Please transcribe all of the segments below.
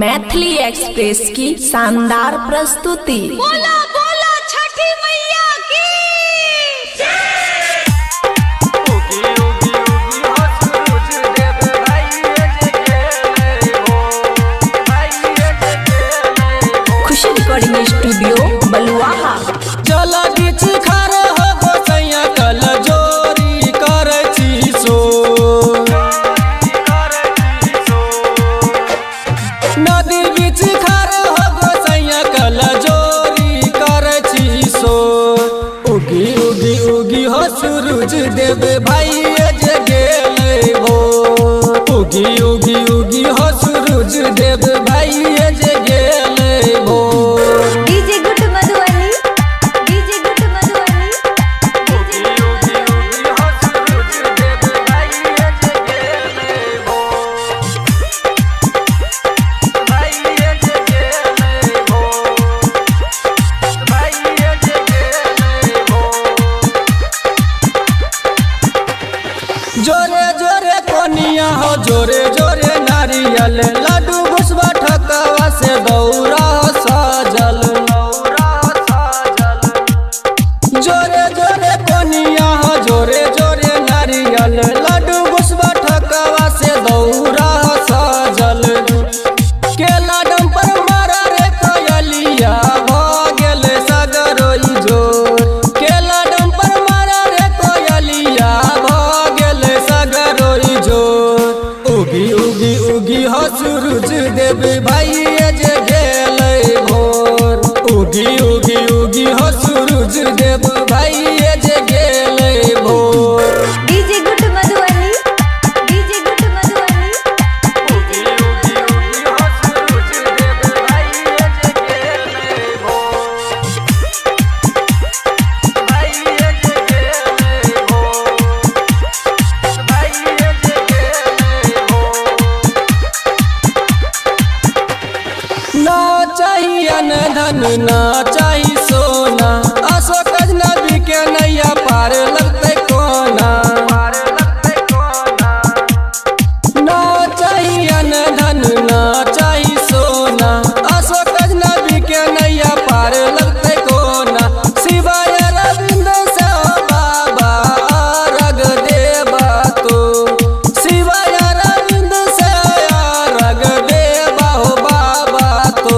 Maithili express की शानदार प्रस्तुति। बोला बोला छठी मैया की खुशी रिकॉर्डिंग स्टूडियो बलुआहा। चल बीच खड़े हो गोसैया कल जोरी करे सो नदी बीच खड़े हो गोसैया कल जोरी करे सो उगी उगी उगी हो सूरज देव भाई जे गेले हो उगी उगी उगी हो सूरज देव भाई जे गेले हो। DJ good Madhubani DJ good Madhubani जोरे जोरे कोनिया हो जोरे जोरे नारियल लड्डू घुसवा ठकवा से दौरा सजल जोरे जोरे कोनिया हो जोरे जोरे नारियल लड्डू घुसवा ठकवा से दौरा सजल केला डंपर मारा रे कोयलिया भ गेले सगरोई जोर केला डंपर मारा रे कोयलिया भ गेले सगरोई जोर उगी उगी उगी हो सूरज देव भाई जे गेले भोर उगी उगी उगी हो सूरज देव भाई जे गेले भोर। DJ good Madhubani DJ good Madhubani ना चाहिए धन ना चाहिए सोना अशोक अजनबी के नैया पार लगते कोना ना चाहिए धन ना चाहिए सोना अशोक अजनबी के नैया पार लगते कोना शिवाय रविंद से बाबा रग देवा तो शिवाय रविंद से रग देवा हो बाबा तो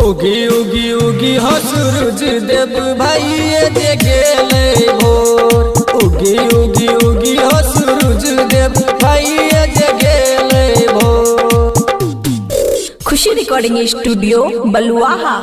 उगी उगी उगी हो सूरज देव भाई जे गेले भोर उगी उगी उगी हो सूरज देव भाई जे गेले भोर। खुशी रिकॉर्डिंग स्टूडियो बलुआहा।